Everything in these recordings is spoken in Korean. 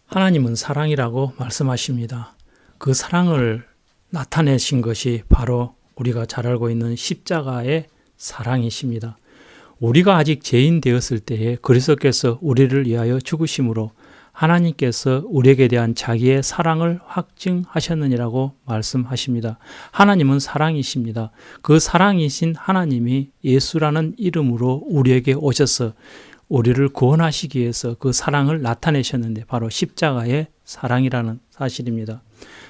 하나님은 사랑이라고 말씀하십니다. 그 사랑을 나타내신 것이 바로 우리가 잘 알고 있는 십자가의 사랑이십니다. 우리가 아직 죄인 되었을 때에 그리스도께서 우리를 위하여 죽으심으로 하나님께서 우리에게 대한 자기의 사랑을 확증하셨느니라고 말씀하십니다. 하나님은 사랑이십니다. 그 사랑이신 하나님이 예수라는 이름으로 우리에게 오셔서 우리를 구원하시기 위해서 그 사랑을 나타내셨는데 바로 십자가의 사랑이라는 사실입니다.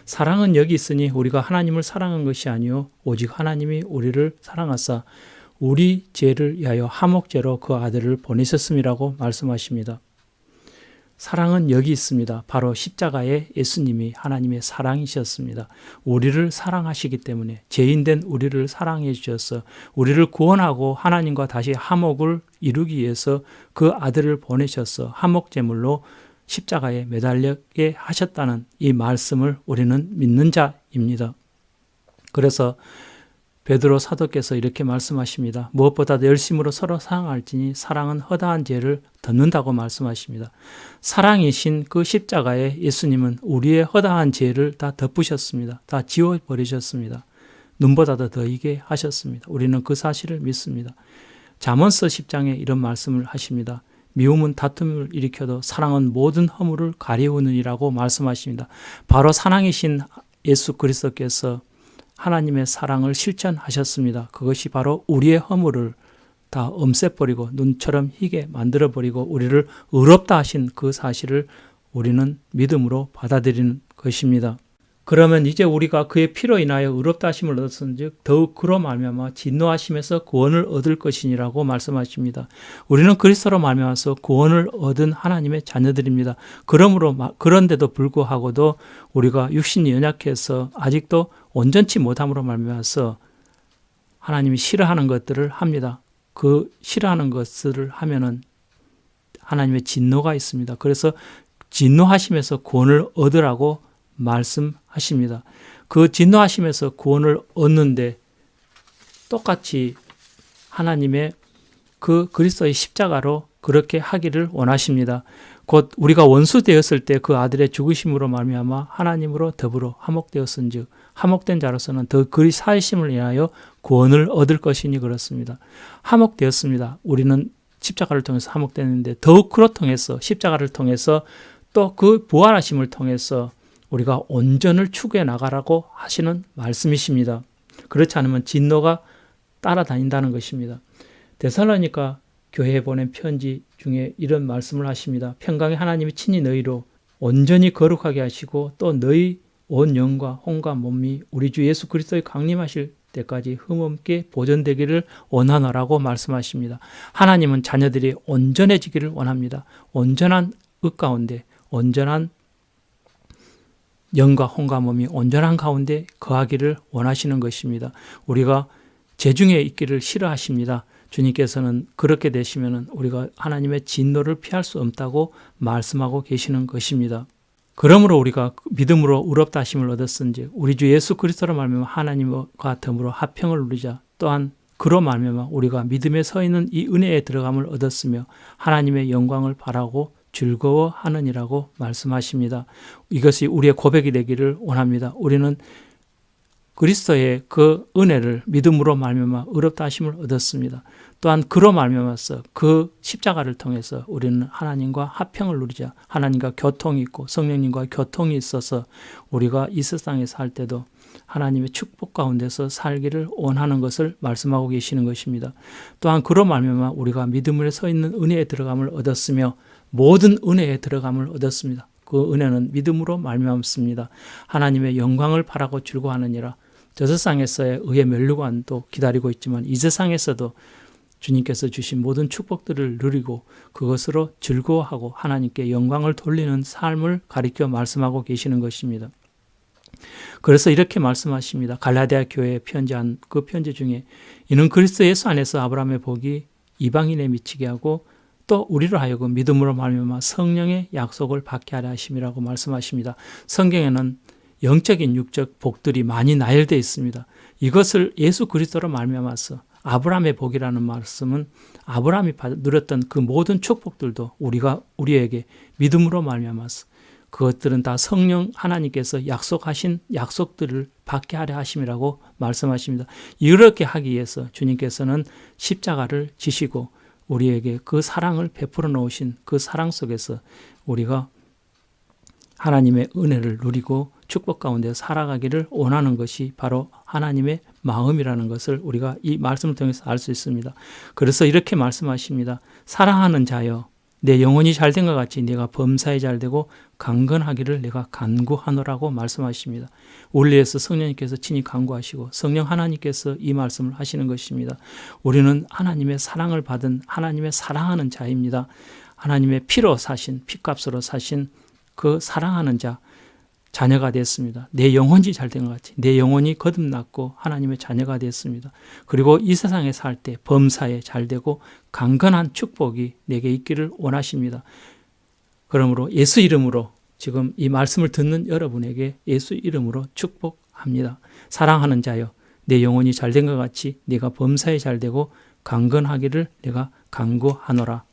사랑은 여기 있으니 우리가 하나님을 사랑한 것이 아니요 오직 하나님이 우리를 사랑하사 우리 죄를 위하여 화목제로 그 아들을 보내셨음이라고 말씀하십니다. 사랑은 여기 있습니다. 바로 십자가에 예수님이 하나님의 사랑이셨습니다. 우리를 사랑하시기 때문에 죄인된 우리를 사랑해 주셔서 우리를 구원하고 하나님과 다시 화목을 이루기 위해서 그 아들을 보내셔서 화목제물로 십자가에 매달리게 하셨다는 이 말씀을 우리는 믿는 자입니다. 그래서 베드로 사도께서 이렇게 말씀하십니다. 무엇보다도 열심으로 서로 사랑할지니 사랑은 허다한 죄를 덮는다고 말씀하십니다. 사랑이신 그 십자가에 예수님은 우리의 허다한 죄를 다 덮으셨습니다. 다 지워버리셨습니다. 눈보다도 더이게 하셨습니다. 우리는 그 사실을 믿습니다. 잠언서 10장에 이런 말씀을 하십니다. 미움은 다툼을 일으켜도 사랑은 모든 허물을 가리우느니라고 말씀하십니다. 바로 사랑이신 예수 그리스도께서 하나님의 사랑을 실천하셨습니다. 그것이 바로 우리의 허물을 다 없애버리고 눈처럼 희게 만들어버리고 우리를 의롭다 하신 그 사실을 우리는 믿음으로 받아들이는 것입니다. 그러면 이제 우리가 그의 피로 인하여 의롭다 하심을 얻었은즉 더욱 그로 말미암아 진노하심에서 구원을 얻을 것이니라고 말씀하십니다. 우리는 그리스도로 말미암아서 구원을 얻은 하나님의 자녀들입니다. 그런데도 불구하고도 우리가 육신이 연약해서 아직도 온전치 못함으로 말미암아서 하나님이 싫어하는 것들을 합니다. 그 싫어하는 것을 하면은 하나님의 진노가 있습니다. 그래서 진노하심에서 구원을 얻으라고 말씀하십니다. 그 진노하심에서 구원을 얻는데 똑같이 하나님의 그 그리스도의 십자가로 그렇게 하기를 원하십니다. 곧 우리가 원수 되었을 때 그 아들의 죽으심으로 말미암아 하나님으로 더불어 화목되었은즉 화목된 자로서는 더 그리 사하심을 인하여 구원을 얻을 것이니 그렇습니다. 화목되었습니다. 우리는 십자가를 통해서 화목되는데 더욱 그로 통해서 십자가를 통해서 또 그 부활하심을 통해서 우리가 온전을 추구해 나가라고 하시는 말씀이십니다. 그렇지 않으면 진노가 따라다닌다는 것입니다. 데살로니가 교회에 보낸 편지 중에 이런 말씀을 하십니다. 평강의 하나님이 친히 너희로 온전히 거룩하게 하시고 또 너희 온 영과 혼과 몸이 우리 주 예수 그리스도의 강림하실 때까지 흠없게 보존되기를 원하노라고 말씀하십니다. 하나님은 자녀들이 온전해지기를 원합니다. 온전한 의 가운데 온전한 영과 혼과 몸이 온전한 가운데 거하기를 원하시는 것입니다. 우리가 죄중에 있기를 싫어하십니다. 주님께서는 그렇게 되시면 우리가 하나님의 진노를 피할 수 없다고 말씀하고 계시는 것입니다. 그러므로 우리가 믿음으로 의롭다 하심을 얻었은즉 우리 주 예수 그리스도로 말미암아 하나님과 더불어 화평을 누리자. 또한 그로 말미암아 우리가 믿음에 서 있는 이 은혜에 들어감을 얻었으며 하나님의 영광을 바라고 즐거워하느니라고 말씀하십니다. 이것이 우리의 고백이 되기를 원합니다. 우리는 그리스도의 그 은혜를 믿음으로 말미암아 의롭다 하심을 얻었습니다. 또한 그로 말미암아서 그 십자가를 통해서 우리는 하나님과 화평을 누리자. 하나님과 교통이 있고 성령님과 교통이 있어서 우리가 이 세상에 살 때도 하나님의 축복 가운데서 살기를 원하는 것을 말씀하고 계시는 것입니다. 또한 그로 말미암아 우리가 믿음으로 서 있는 은혜에 들어감을 얻었으며 모든 은혜에 들어감을 얻었습니다. 그 은혜는 믿음으로 말미암습니다. 하나님의 영광을 바라고 즐거워하느니라. 저 세상에서의 의의 면류관도 기다리고 있지만 이 세상에서도 주님께서 주신 모든 축복들을 누리고 그것으로 즐거워하고 하나님께 영광을 돌리는 삶을 가리켜 말씀하고 계시는 것입니다. 그래서 이렇게 말씀하십니다. 갈라디아 교회에 편지한 그 편지 중에 이는 그리스도 예수 안에서 아브라함의 복이 이방인에 미치게 하고 또 우리로 하여금 믿음으로 말미암아 성령의 약속을 받게 하려 하심이라고 말씀하십니다. 성경에는 영적인 육적 복들이 많이 나열되어 있습니다. 이것을 예수 그리스도로 말미암아서 아브라함의 복이라는 말씀은 아브라함이 누렸던 그 모든 축복들도 우리에게 믿음으로 말미암아서 그것들은 다 성령 하나님께서 약속하신 약속들을 받게 하려 하심이라고 말씀하십니다. 이렇게 하기 위해서 주님께서는 십자가를 지시고 우리에게 그 사랑을 베풀어 놓으신 그 사랑 속에서 우리가 하나님의 은혜를 누리고 축복 가운데 살아가기를 원하는 것이 바로 하나님의 마음이라는 것을 우리가 이 말씀을 통해서 알 수 있습니다. 그래서 이렇게 말씀하십니다. 사랑하는 자여, 내 영혼이 잘된 것 같이 내가 범사에 잘되고 강건하기를 내가 간구하노라고 말씀하십니다. 원리에서 성령님께서 친히 간구하시고 성령 하나님께서 이 말씀을 하시는 것입니다. 우리는 하나님의 사랑을 받은 하나님의 사랑하는 자입니다. 하나님의 피로 사신, 피값으로 사신 그 사랑하는 자, 자녀가 됐습니다. 내 영혼이 잘된 것 같이 내 영혼이 거듭났고 하나님의 자녀가 됐습니다. 그리고 이 세상에 살 때 범사에 잘되고 강건한 축복이 내게 있기를 원하십니다. 그러므로 예수 이름으로 지금 이 말씀을 듣는 여러분에게 예수 이름으로 축복합니다. 사랑하는 자여, 내 영혼이 잘된 것 같이 네가 범사에 잘되고 강건하기를 내가 간구하노라.